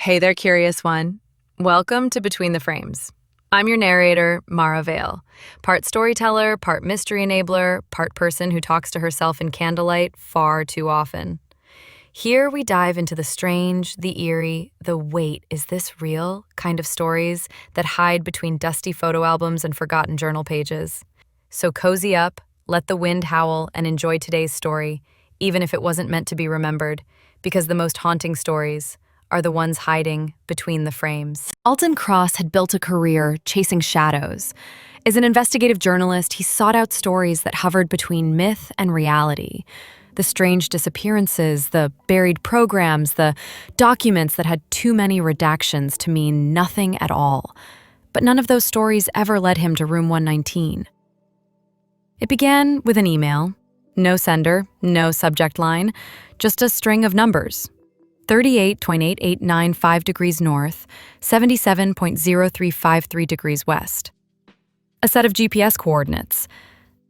Hey there, curious one. Welcome to Between the Frames. I'm your narrator, Mara Vale, part storyteller, part mystery enabler, part person who talks to herself in candlelight far too often. Here we dive into the strange, the eerie, the wait, is this real kind of stories that hide between dusty photo albums and forgotten journal pages. So cozy up, let the wind howl, and enjoy today's story, even if it wasn't meant to be remembered, because the most haunting stories are the ones hiding between the frames. Alton Cross had built a career chasing shadows. As an investigative journalist, he sought out stories that hovered between myth and reality. The strange disappearances, the buried programs, the documents that had too many redactions to mean nothing at all. But none of those stories ever led him to Room 119. It began with an email. No sender, no subject line, just a string of numbers. 38.8895 degrees north, 77.0353 degrees west. A set of GPS coordinates.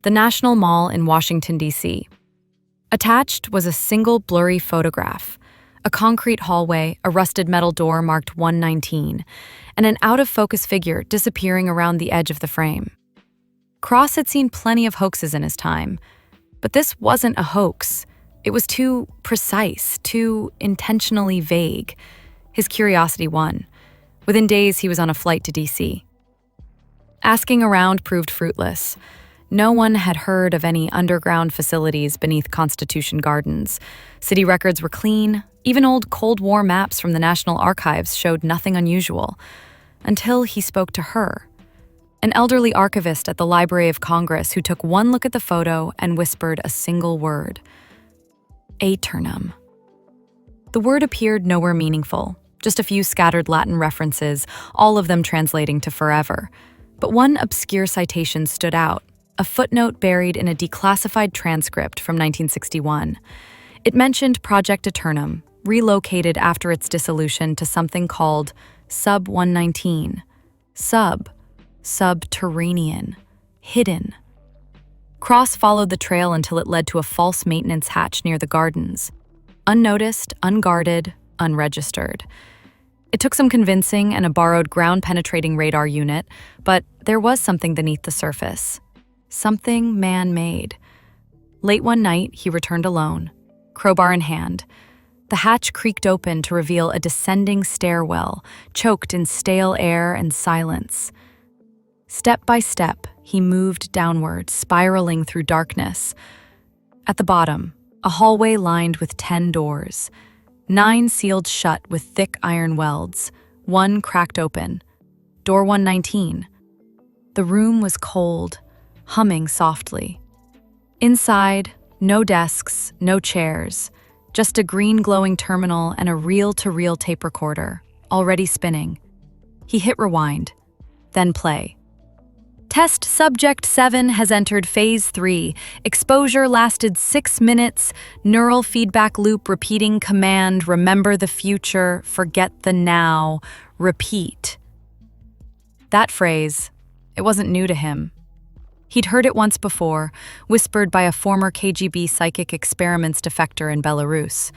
The National Mall in Washington, D.C. Attached was a single blurry photograph, a concrete hallway, a rusted metal door marked 119, and an out-of-focus figure disappearing around the edge of the frame. Cross had seen plenty of hoaxes in his time, but this wasn't a hoax. It was too precise, too intentionally vague. His curiosity won. Within days, he was on a flight to D.C. Asking around proved fruitless. No one had heard of any underground facilities beneath Constitution Gardens. City records were clean. Even old Cold War maps from the National Archives showed nothing unusual. Until he spoke to her, an elderly archivist at the Library of Congress who took one look at the photo and whispered a single word. Aeternum. The word appeared nowhere meaningful, just a few scattered Latin references, all of them translating to forever. But one obscure citation stood out, a footnote buried in a declassified transcript from 1961. It mentioned Project Aeternum, relocated after its dissolution to something called Sub 119. Subterranean, hidden. Cross followed the trail until it led to a false maintenance hatch near the gardens. Unnoticed, unguarded, unregistered. It took some convincing and a borrowed ground-penetrating radar unit, but there was something beneath the surface. Something man-made. Late one night, he returned alone, crowbar in hand. The hatch creaked open to reveal a descending stairwell, choked in stale air and silence. Step by step, he moved downward, spiraling through darkness. At the bottom, a hallway lined with 10 doors. 9 sealed shut with thick iron welds, 1 cracked open. Door 119. The room was cold, humming softly. Inside, no desks, no chairs, just a green glowing terminal and a reel-to-reel tape recorder, already spinning. He hit rewind, then play. Test Subject 7 has entered Phase 3. Exposure lasted 6 minutes. Neural feedback loop repeating command, remember the future, forget the now, repeat. That phrase, it wasn't new to him. He'd heard it once before, whispered by a former KGB psychic experiments defector in Belarus.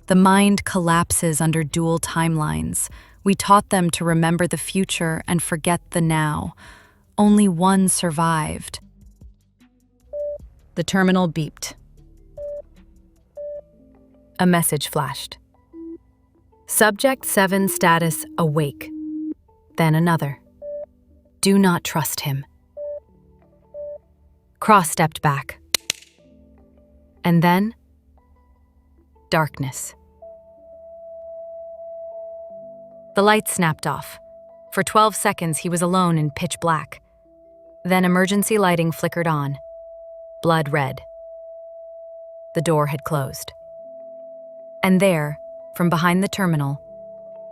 The mind collapses under dual timelines. We taught them to remember the future and forget the now. Only one survived. The terminal beeped. A message flashed. Subject 7 status awake. Then another. Do not trust him. Cross stepped back. And then, darkness. The lights snapped off. For 12 seconds, he was alone in pitch black. Then emergency lighting flickered on, blood red. The door had closed. And there, from behind the terminal,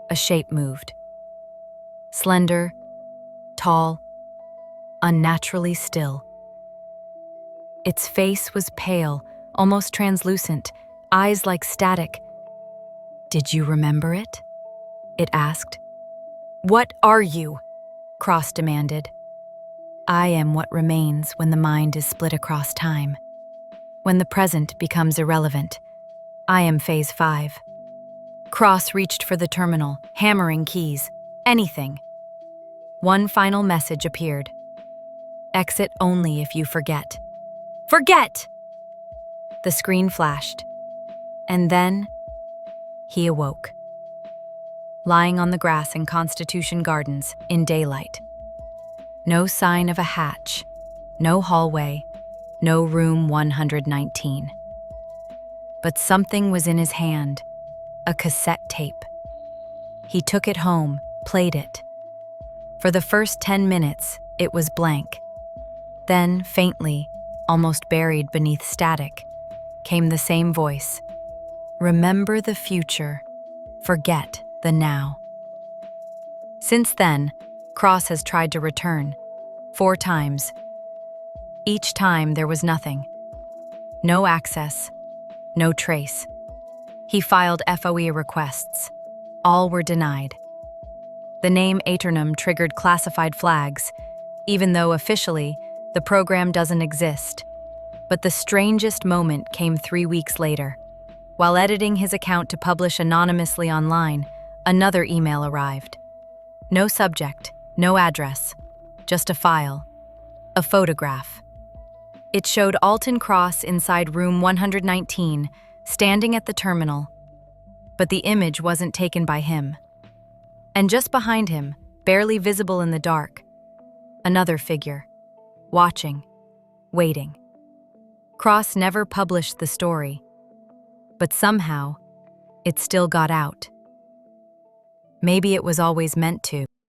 a shape moved. Slender, tall, unnaturally still. Its face was pale, almost translucent, eyes like static. Did you remember it? It asked. What are you? Cross demanded. I am what remains when the mind is split across time. When the present becomes irrelevant. I am Phase 5. Cross reached for the terminal, hammering keys. Anything. One final message appeared. Exit only if you forget. Forget! The screen flashed. And then, he awoke. Lying on the grass in Constitution Gardens, in daylight. No sign of a hatch, no hallway, no room 119. But something was in his hand, a cassette tape. He took it home, played it. For the first 10 minutes, it was blank. Then, faintly, almost buried beneath static, came the same voice. Remember the future, forget the now. Since then, Cross has tried to return, 4 times. Each time there was nothing. No access, no trace. He filed FOIA requests. All were denied. The name Aeternum triggered classified flags, even though officially the program doesn't exist. But the strangest moment came 3 weeks later. While editing his account to publish anonymously online, another email arrived. No subject, no address, just a file, a photograph. It showed Alton Cross inside room 119, standing at the terminal. But the image wasn't taken by him. And just behind him, barely visible in the dark, another figure, watching, waiting. Cross never published the story, but somehow, it still got out. Maybe it was always meant to.